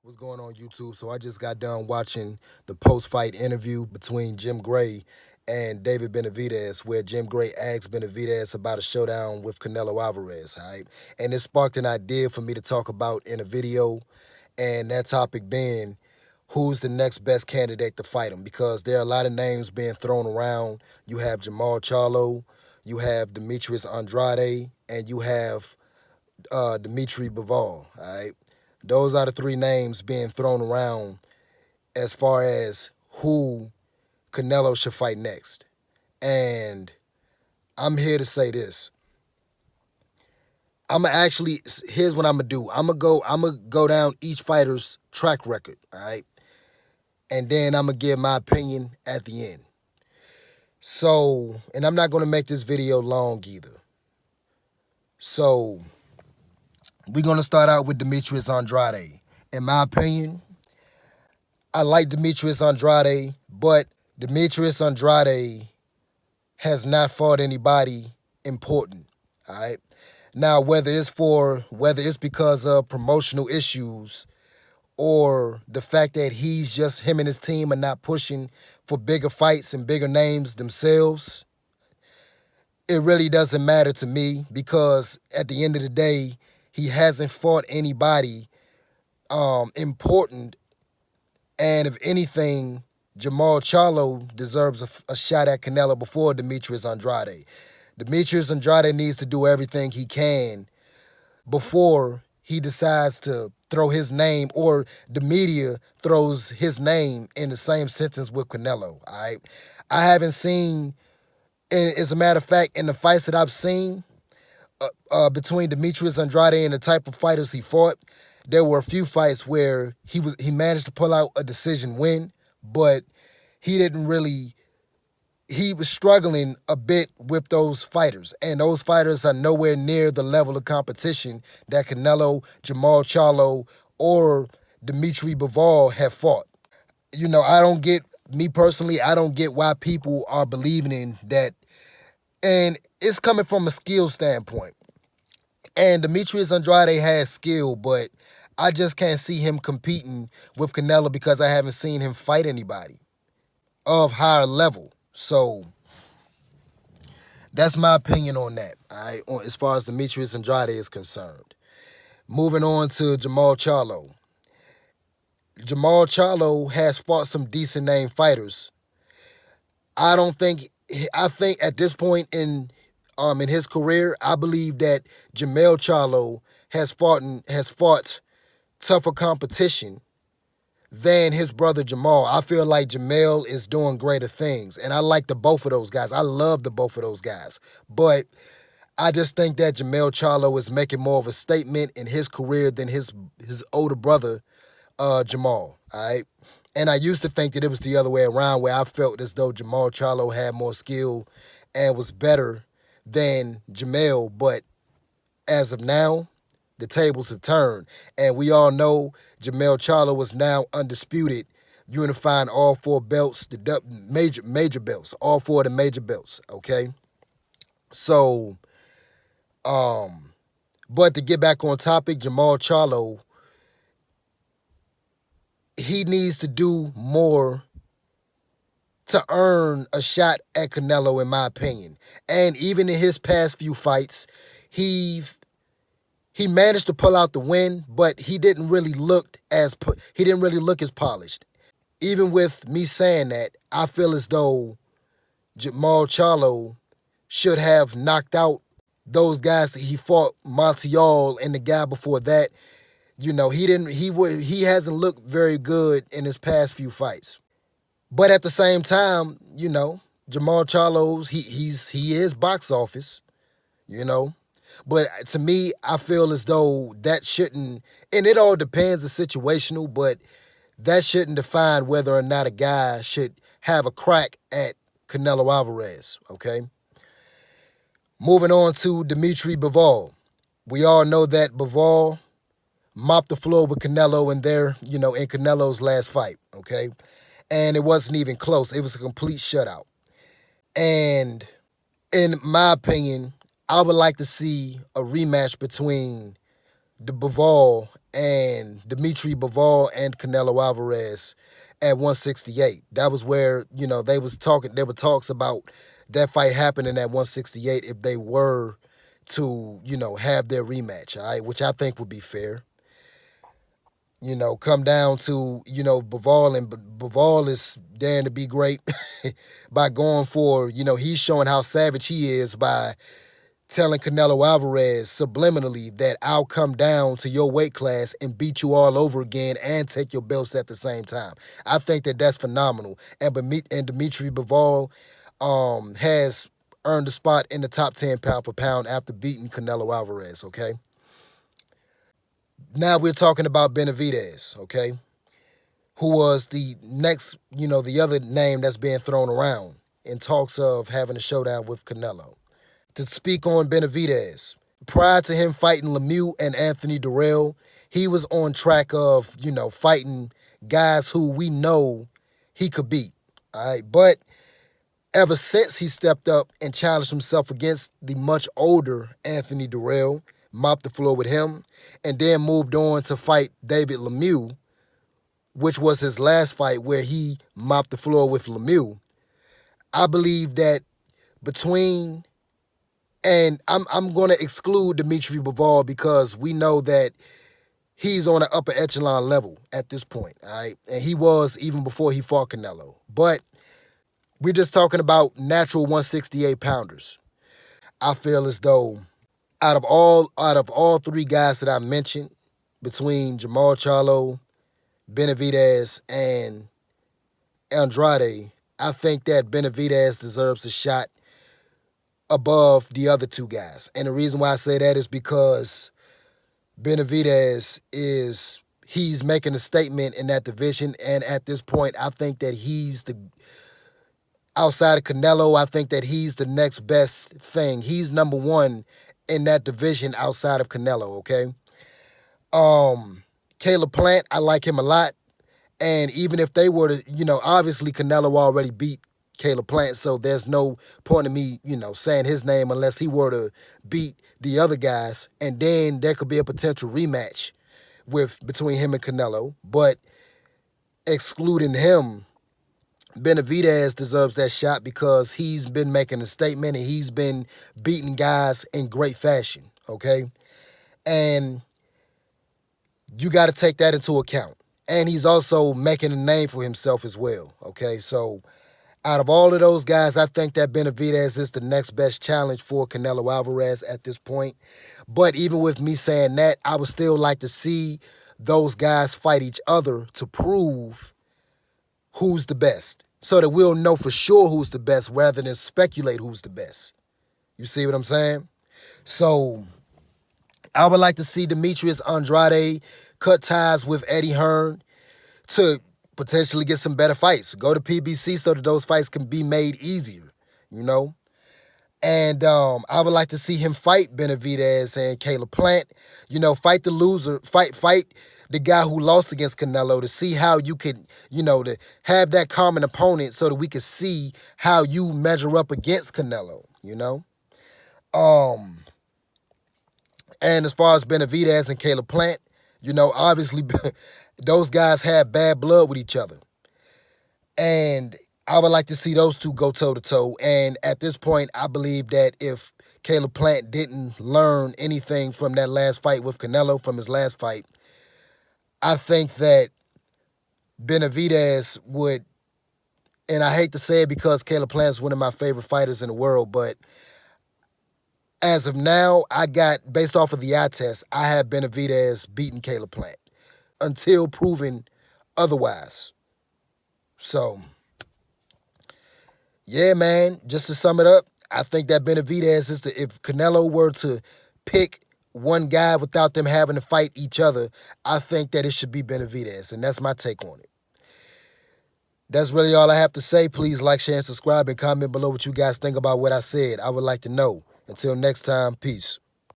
What's going on YouTube? So I just got done watching the post-fight interview between Jim Gray and David Benavidez, where Jim Gray asked Benavidez about a showdown with Canelo Alvarez, right? And it sparked an idea for me to talk about in a video, and that topic being who's the next best candidate to fight him, because there are a lot of names being thrown around. You have Jamal Charlo, you have Demetrius Andrade, and you have Dimitri Bivol, all right? Those are the three names being thrown around as far as who Canelo should fight next. And I'm here to say this. Here's what I'm gonna do. I'm gonna go down each fighter's track record, all right? And then I'm gonna give my opinion at the end. So, and I'm not gonna make this video long either. So, we're gonna start out with Demetrius Andrade. In my opinion, I like Demetrius Andrade, but Demetrius Andrade has not fought anybody important. All right. Now, whether it's because of promotional issues or the fact that he's just him and his team are not pushing for bigger fights and bigger names themselves, it really doesn't matter to me, because at the end of the day, he hasn't fought anybody important. And if anything, Jamal Charlo deserves a shot at Canelo before Demetrius Andrade. Demetrius Andrade needs to do everything he can before he decides to throw his name, or the media throws his name in the same sentence with Canelo. All right. I haven't seen, and as a matter of fact, in the fights that I've seen between Demetrius Andrade and the type of fighters he fought, there were a few fights where he managed to pull out a decision win, but he didn't really he was struggling a bit with those fighters, and those fighters are nowhere near the level of competition that Canelo, Jamal Charlo, or Dimitri Bivol have fought. Me personally, I don't get why people are believing in that, and it's coming from a skill standpoint. And Demetrius Andrade has skill, but I just can't see him competing with Canelo because I haven't seen him fight anybody of higher level. So that's my opinion on that, all right, as far as Demetrius Andrade is concerned. Moving on to Jamal Charlo. Jamal Charlo has fought some decent name fighters. I don't think I think at this point in his career, I believe that Jamal Charlo has fought tougher competition than his brother Jamal. I feel like Jamal is doing greater things, and I like the both of those guys. I love the both of those guys, but I just think that Jamal Charlo is making more of a statement in his career than his older brother Jamal. All right. And I used to think that it was the other way around, where I felt as though Jamal Charlo had more skill and was better than Jamal. But as of now, the tables have turned. And we all know Jamal Charlo is now undisputed, unifying all four belts, the major belts, all four of the major belts, okay? So, but to get back on topic, Jamal Charlo, he needs to do more to earn a shot at Canelo, in my opinion. And even in his past few fights, he managed to pull out the win, but he didn't really look as polished. Even with me saying that, I feel as though Jamal Charlo should have knocked out those guys that he fought, Montiel and the guy before that. He hasn't looked very good in his past few fights. But at the same time, Jamal Charlo's he is box office, you know. But to me, I feel as though that shouldn't, and it all depends, it's situational, but that shouldn't define whether or not a guy should have a crack at Canelo Alvarez, okay? Moving on to Dimitri Bivol. We all know that Bivol mopped the floor with Canelo in Canelo's last fight, okay? And it wasn't even close. It was a complete shutout. And in my opinion, I would like to see a rematch between the Bivol and Dimitri Bivol and Canelo Alvarez at 168. That was where, they was talking, there were talks about that fight happening at 168 if they were to, have their rematch, all right, which I think would be fair. Come down to, Bivol, and Bivol is daring to be great by going for, he's showing how savage he is by telling Canelo Alvarez subliminally that I'll come down to your weight class and beat you all over again and take your belts at the same time. I think that that's phenomenal. And Dimitri Bivol has earned a spot in the top 10 pound for pound after beating Canelo Alvarez, okay? Now we're talking about Benavidez, okay? Who was the next, the other name that's being thrown around in talks of having a showdown with Canelo. To speak on Benavidez, prior to him fighting Lemieux and Anthony Durrell, he was on track of, fighting guys who we know he could beat. All right. But ever since he stepped up and challenged himself against the much older Anthony Durrell, mopped the floor with him, and then moved on to fight David Lemieux, which was his last fight where he mopped the floor with Lemieux. I believe that between, and I'm going to exclude Dimitri Bivol because we know that he's on an upper echelon level at this point, all right? And he was even before he fought Canelo. But we're just talking about natural 168 pounders. I feel as though out of all three guys that I mentioned, between Jamal Charlo, Benavidez, and Andrade, I think that Benavidez deserves a shot above the other two guys. And the reason why I say that is because he's making a statement in that division, and at this point, I think that outside of Canelo, I think that he's the next best thing. He's number one in that division outside of Canelo, okay? Caleb Plant, I like him a lot. And even if they were to, obviously Canelo already beat Caleb Plant, so there's no point in me, saying his name unless he were to beat the other guys. And then there could be a potential rematch between him and Canelo. But excluding him, Benavidez deserves that shot because he's been making a statement and he's been beating guys in great fashion, okay? And you got to take that into account. And he's also making a name for himself as well, okay? So out of all of those guys, I think that Benavidez is the next best challenge for Canelo Alvarez at this point. But even with me saying that, I would still like to see those guys fight each other to prove who's the best, so that we'll know for sure who's the best rather than speculate who's the best. You see what I'm saying? So I would like to see Demetrius Andrade cut ties with Eddie Hearn to potentially get some better fights. Go to PBC so that those fights can be made easier, And I would like to see him fight Benavidez and Caleb Plant. Fight the loser, fight the guy who lost against Canelo to see how you can, to have that common opponent so that we can see how you measure up against Canelo, And as far as Benavidez and Caleb Plant, obviously those guys have bad blood with each other. And I would like to see those two go toe-to-toe. And at this point, I believe that if Caleb Plant didn't learn anything from that last fight with Canelo, from his last fight, I think that Benavidez would, and I hate to say it because Caleb Plant is one of my favorite fighters in the world, but as of now, based off of the eye test, I have Benavidez beating Caleb Plant until proven otherwise. So, yeah, man, just to sum it up, I think that Benavidez if Canelo were to pick one guy without them having to fight each other, I think that it should be Benavidez, and that's my take on it. That's really all I have to say. Please like, share, and subscribe, and comment below what you guys think about what I said. I would like to know. Until next time, peace.